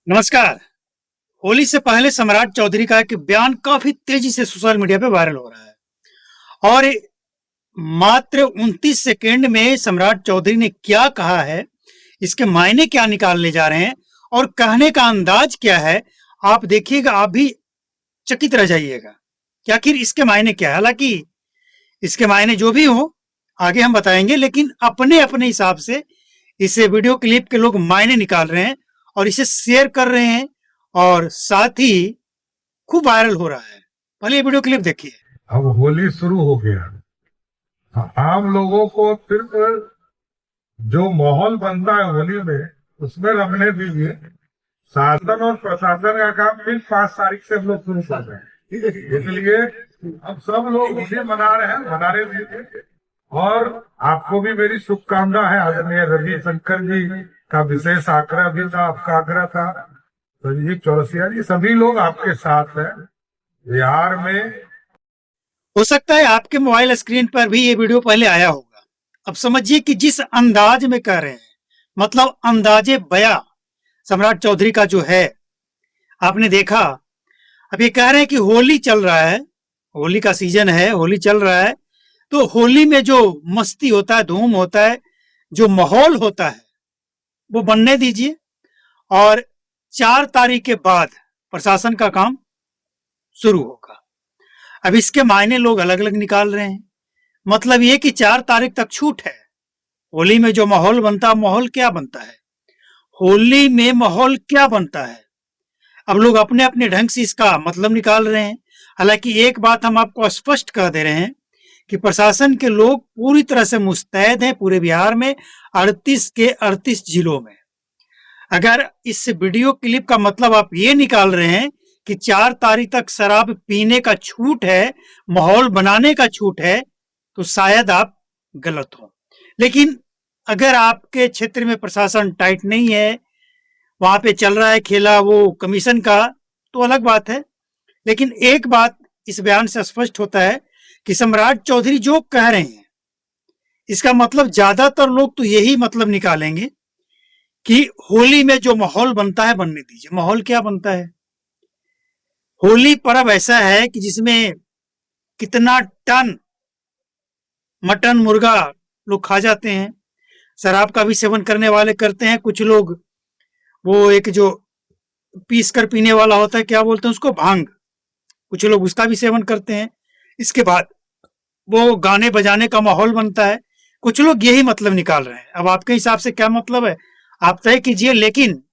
नमस्कार। होली से पहले सम्राट चौधरी का एक बयान काफी तेजी से सोशल मीडिया पे वायरल हो रहा है और मात्र 29 सेकेंड में सम्राट चौधरी ने क्या कहा है, इसके मायने क्या निकालने जा रहे हैं और कहने का अंदाज क्या है, आप देखिएगा, आप भी चकित रह जाइएगा कि आखिर इसके मायने क्या है। हालांकि इसके मायने जो भी हो आगे हम बताएंगे, लेकिन अपने अपने हिसाब से इस वीडियो क्लिप के लोग मायने निकाल रहे हैं और इसे शेयर कर रहे हैं और साथ ही खूब वायरल हो रहा है। पहले ये वीडियो क्लिप देखिए। अब होली शुरू हो गया। आम लोगों को सिर्फ जो माहौल बनता है होली में उसमें रखने दीजिए। शासन और प्रशासन का काम फिर 5 तारीख से हम लोग शुरू कर रहे हैं, इसलिए अब सब लोग होली मना रहे हैं, मनाने दीजिए। और आपको भी मेरी शुभकामना है। आदरणीय रविशंकर जी का विशेष आग्रह भी था, आपका आग्रह था, संजीव चौरसिया जी, सभी लोग आपके साथ हैं। बिहार में हो सकता है आपके मोबाइल स्क्रीन पर भी ये वीडियो पहले आया होगा। अब समझिए कि जिस अंदाज में कह रहे हैं, मतलब अंदाजे बया सम्राट चौधरी का जो है, आपने देखा। अब ये कह रहे हैं कि होली चल रहा है, होली का सीजन है, होली चल रहा है, तो होली में जो मस्ती होता है, धूम होता है, जो माहौल होता है, वो बनने दीजिए और 4 तारीख के बाद प्रशासन का काम शुरू होगा। अब इसके मायने लोग अलग अलग निकाल रहे हैं। मतलब ये कि 4 तारीख तक छूट है। होली में जो माहौल बनता है, माहौल क्या बनता है, होली में माहौल क्या बनता है, अब लोग अपने अपने ढंग से इसका मतलब निकाल रहे हैं। हालांकि एक बात हम आपको स्पष्ट कर दे रहे हैं कि प्रशासन के लोग पूरी तरह से मुस्तैद हैं पूरे बिहार में, 38 के 38 जिलों में। अगर इस वीडियो क्लिप का मतलब आप ये निकाल रहे हैं कि 4 तारीख तक शराब पीने का छूट है, माहौल बनाने का छूट है, तो शायद आप गलत हो। लेकिन अगर आपके क्षेत्र में प्रशासन टाइट नहीं है, वहां पे चल रहा है खेला वो कमीशन का, तो अलग बात है। लेकिन एक बात इस बयान से स्पष्ट होता है कि सम्राट चौधरी जो कह रहे हैं, इसका मतलब ज्यादातर लोग तो यही मतलब निकालेंगे कि होली में जो माहौल बनता है बनने दीजिए। माहौल क्या बनता है? होली पर्व ऐसा है कि जिसमें कितना टन मटन मुर्गा लोग खा जाते हैं। शराब का भी सेवन करने वाले करते हैं, कुछ लोग वो एक जो पीस कर पीने वाला होता है, क्या बोलते हैं उसको, भांग, कुछ लोग उसका भी सेवन करते हैं। इसके बाद वो गाने बजाने का माहौल बनता है। कुछ लोग यही मतलब निकाल रहे हैं। अब आपके हिसाब से क्या मतलब है, आप तय कीजिए। लेकिन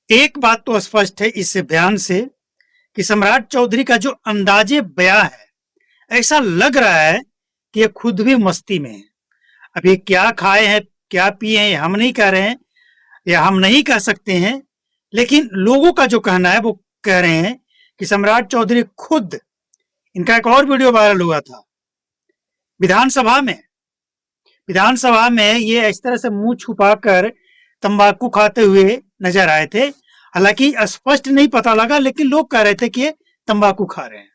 एक बात तो स्पष्ट है इस बयान से कि सम्राट चौधरी का जो अंदाजे बयां है, ऐसा लग रहा है कि ये खुद भी मस्ती में है। अब ये क्या खाए हैं, क्या पिए हैं, हम नहीं कह रहे हैं या हम नहीं कह सकते हैं, लेकिन लोगों का जो कहना है वो कह रहे हैं कि सम्राट चौधरी खुद, इनका एक और वीडियो वायरल हुआ था विधानसभा में। विधानसभा में ये इस तरह से मुंह छुपाकर तंबाकू खाते हुए नजर आए थे। हालांकि स्पष्ट नहीं पता लगा, लेकिन लोग कह रहे थे कि ये तंबाकू खा रहे हैं।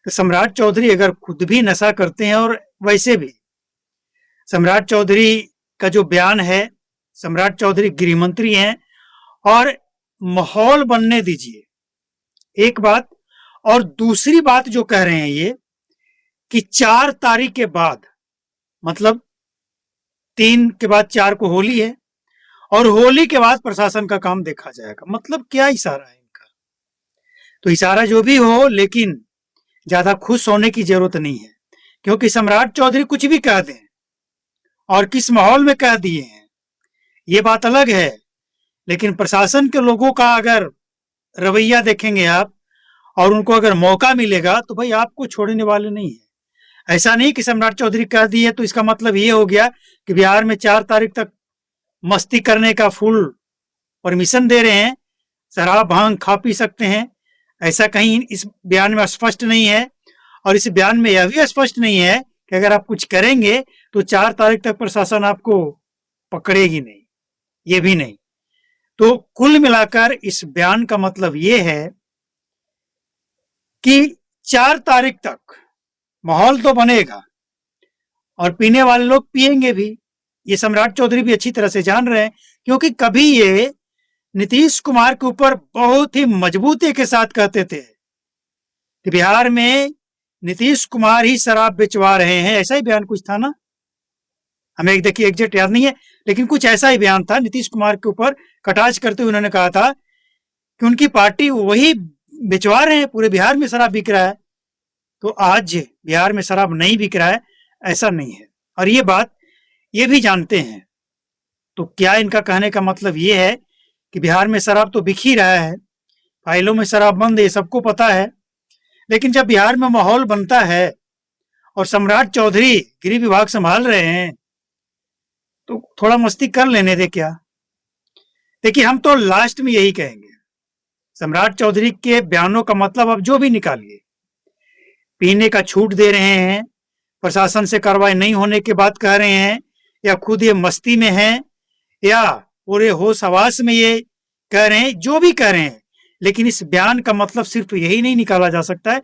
तो सम्राट चौधरी अगर खुद भी नशा करते हैं, और वैसे भी सम्राट चौधरी का जो बयान है, सम्राट चौधरी गृह मंत्री हैं, और माहौल बनने दीजिए, एक बात। और दूसरी बात जो कह रहे हैं ये कि 4 तारीख के बाद, मतलब 3 के बाद 4 को होली है और होली के बाद प्रशासन का काम देखा जाएगा। मतलब क्या इशारा है इनका? तो इशारा जो भी हो, लेकिन ज्यादा खुश होने की जरूरत नहीं है, क्योंकि सम्राट चौधरी कुछ भी कह दें और किस माहौल में कह दिए हैं ये बात अलग है। लेकिन प्रशासन के लोगों का अगर रवैया देखेंगे आप, और उनको अगर मौका मिलेगा, तो भाई आपको छोड़ने वाले नहीं है। ऐसा नहीं कि सम्राट चौधरी कह दिए तो इसका मतलब ये हो गया कि बिहार में 4 तारीख तक मस्ती करने का फुल परमिशन दे रहे हैं, शराब भांग खा पी सकते हैं। ऐसा कहीं इस बयान में स्पष्ट नहीं है। और इस बयान में यह भी स्पष्ट नहीं है कि अगर आप कुछ करेंगे तो 4 तारीख तक प्रशासन आपको पकड़ेगी नहीं, ये भी नहीं। तो कुल मिलाकर इस बयान का मतलब ये है कि 4 तारीख तक माहौल तो बनेगा और पीने वाले लोग पिएंगे भी। ये सम्राट चौधरी भी अच्छी तरह से जान रहे हैं, क्योंकि कभी ये नीतीश कुमार के ऊपर बहुत ही मजबूती के साथ कहते थे कि बिहार में नीतीश कुमार ही शराब बेचवा रहे हैं, ऐसा ही बयान कुछ था ना, हमें देखिए एग्जैक्ट याद नहीं है, लेकिन कुछ ऐसा ही बयान था। नीतीश कुमार के ऊपर कटाक्ष करते हुए उन्होंने कहा था कि उनकी पार्टी वही बेचवा रहे हैं, पूरे बिहार में शराब बिक रहा है। तो आज बिहार में शराब नहीं बिक रहा है, ऐसा नहीं है, और ये बात ये भी जानते हैं। तो क्या इनका कहने का मतलब ये है कि बिहार में शराब तो बिक ही रहा है, फाइलों में शराब बंद है, सबको पता है। लेकिन जब बिहार में माहौल बनता है और सम्राट चौधरी गृह विभाग संभाल रहे हैं तो थोड़ा मस्ती कर लेने दे क्या। देखिए, हम तो लास्ट में यही कहेंगे, सम्राट चौधरी के बयानों का मतलब अब जो भी निकालिए, पीने का छूट दे रहे हैं, प्रशासन से कार्रवाई नहीं होने के बाद कह रहे हैं, या खुद ये मस्ती में हैं, या पूरे होश हवास में ये कह रहे हैं, जो भी कह रहे हैं, लेकिन इस बयान का मतलब सिर्फ यही नहीं निकाला जा सकता है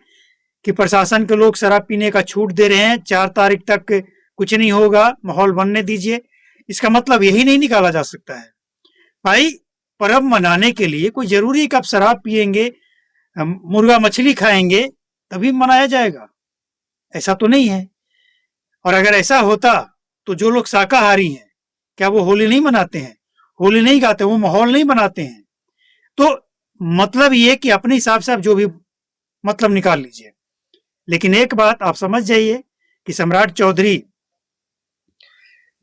कि प्रशासन के लोग शराब पीने का छूट दे रहे हैं, 4 तारीख तक कुछ नहीं होगा, माहौल बनने दीजिए। इसका मतलब यही नहीं निकाला जा सकता है। भाई, पर्व मनाने के लिए कोई जरूरी है कि आप शराब पिएंगे, मुर्गा मछली खाएंगे तभी मनाया जाएगा, ऐसा तो नहीं है। और अगर ऐसा होता तो जो लोग शाकाहारी हैं, क्या वो होली नहीं मनाते हैं, होली नहीं गाते, वो माहौल नहीं बनाते हैं? तो मतलब ये कि अपने हिसाब से आप जो भी मतलब निकाल लीजिए, लेकिन एक बात आप समझ जाइए कि सम्राट चौधरी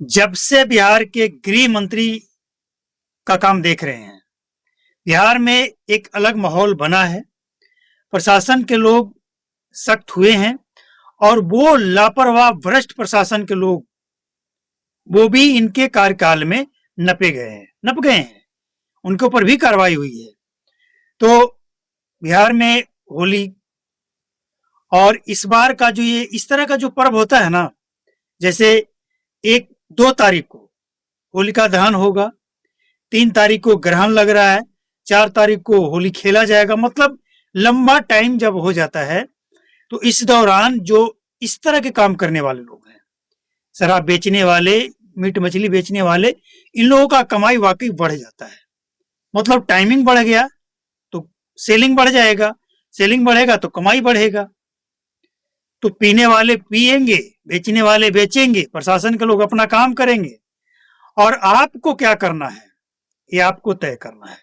जब से बिहार के गृह मंत्री का काम देख रहे हैं, बिहार में एक अलग माहौल बना है, प्रशासन के लोग सख्त हुए हैं, और वो लापरवाह भ्रष्ट प्रशासन के लोग वो भी इनके कार्यकाल में नप गए हैं, उनके ऊपर भी कार्रवाई हुई है। तो बिहार में होली और इस बार का जो ये इस तरह का जो पर्व होता है ना, जैसे 1-2 तारीख को होलिका दहन होगा, 3 तारीख को ग्रहण लग रहा है, 4 तारीख को होली खेला जाएगा, मतलब लंबा टाइम जब हो जाता है तो इस दौरान जो इस तरह के काम करने वाले लोग हैं, शराब बेचने वाले, मीट मछली बेचने वाले, इन लोगों का कमाई वाकई बढ़ जाता है। मतलब टाइमिंग बढ़ गया तो सेलिंग बढ़ जाएगा, सेलिंग बढ़ेगा तो कमाई बढ़ेगा। तो पीने वाले पिएंगे, बेचने वाले बेचेंगे, प्रशासन के लोग अपना काम करेंगे, और आपको क्या करना है ये आपको तय करना है।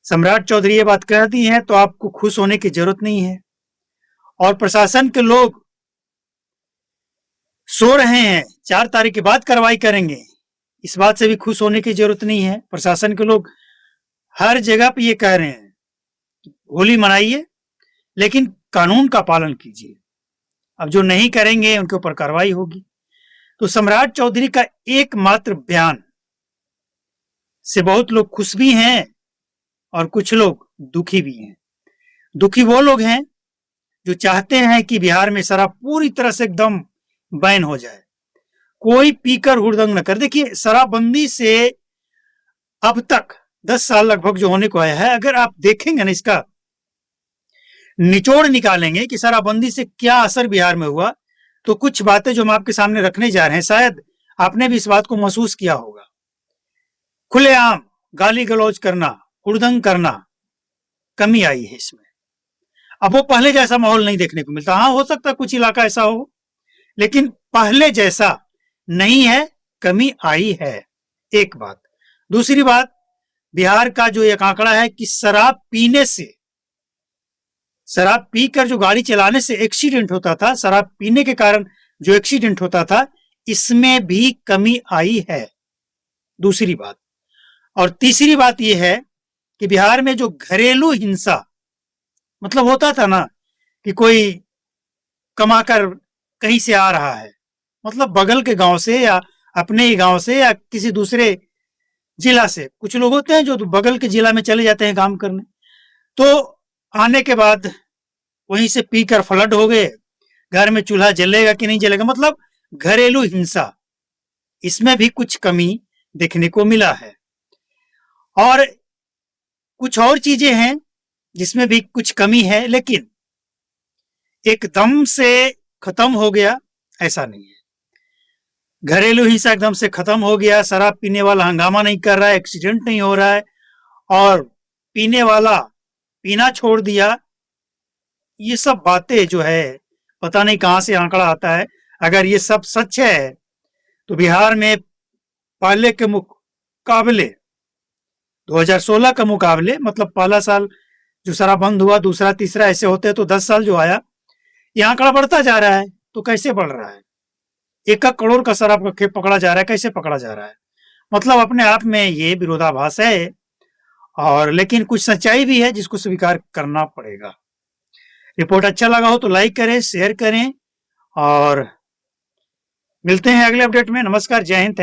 सम्राट चौधरी ये बात कह दी है तो आपको खुश होने की जरूरत नहीं है, और प्रशासन के लोग सो रहे हैं, 4 तारीख के बाद कार्रवाई करेंगे, इस बात से भी खुश होने की जरूरत नहीं है। प्रशासन के लोग हर जगह पे ये कह रहे हैं होली मनाइए लेकिन कानून का पालन कीजिए, अब जो नहीं करेंगे उनके ऊपर कार्रवाई होगी। तो सम्राट चौधरी का एकमात्र बयान से बहुत लोग खुश भी हैं और कुछ लोग दुखी भी हैं। दुखी वो लोग हैं जो चाहते हैं कि बिहार में शराब पूरी तरह से एकदम बैन हो जाए, कोई पीकर हुड़दंग न कर। देखिए, शराबबंदी से अब तक 10 साल लगभग जो होने को आया है, अगर आप देखेंगे ना, इसका निचोड़ निकालेंगे कि शराबबंदी से क्या असर बिहार में हुआ, तो कुछ बातें जो हम आपके सामने रखने जा रहे हैं, शायद आपने भी इस बात को महसूस किया होगा। खुलेआम गाली गलौज करना, हुड़दंग करना, कमी आई है इसमें। अब वो पहले जैसा माहौल नहीं देखने को मिलता। हाँ, हो सकता है कुछ इलाका ऐसा हो, लेकिन पहले जैसा नहीं है, कमी आई है, एक बात। दूसरी बात, बिहार का जो एक आंकड़ा है कि शराब पीने से, शराब पीकर जो गाड़ी चलाने से एक्सीडेंट होता था, शराब पीने के कारण जो एक्सीडेंट होता था, इसमें भी कमी आई है, दूसरी बात। और तीसरी बात यह है कि बिहार में जो घरेलू हिंसा, मतलब होता था ना कि कोई कमाकर कहीं से आ रहा है, मतलब बगल के गांव से या अपने ही गांव से या किसी दूसरे जिला से, कुछ लोग होते हैं जो बगल के जिला में चले जाते हैं काम करने, तो आने के बाद वहीं से पीकर फ्लड हो गए, घर में चूल्हा जलेगा कि नहीं जलेगा, मतलब घरेलू हिंसा, इसमें भी कुछ कमी देखने को मिला है। और कुछ और चीजें हैं जिसमें भी कुछ कमी है, लेकिन एकदम से खत्म हो गया ऐसा नहीं है। घरेलू हिंसा एकदम से खत्म हो गया, शराब पीने वाला हंगामा नहीं कर रहा है, एक्सीडेंट नहीं हो रहा है, और पीने वाला पीना छोड़ दिया। ये सब बातें जो है पता नहीं कहां से आंकड़ा आता है। अगर ये सब सच है तो बिहार में पहले के मुकाबले 2016 का मुकाबले मतलब पहला साल जो शराब बंद हुआ, दूसरा तीसरा ऐसे होते तो 10 साल जो आया, ये आंकड़ा बढ़ता जा रहा है। तो कैसे बढ़ रहा है? 1 करोड़ का शराब का खेप पकड़ा जा रहा है, कैसे पकड़ा जा रहा है? मतलब अपने आप में ये विरोधाभास है। और लेकिन कुछ सच्चाई भी है जिसको स्वीकार करना पड़ेगा। रिपोर्ट अच्छा लगा हो तो लाइक करें, शेयर करें और मिलते हैं अगले अपडेट में। नमस्कार, जय हिंद।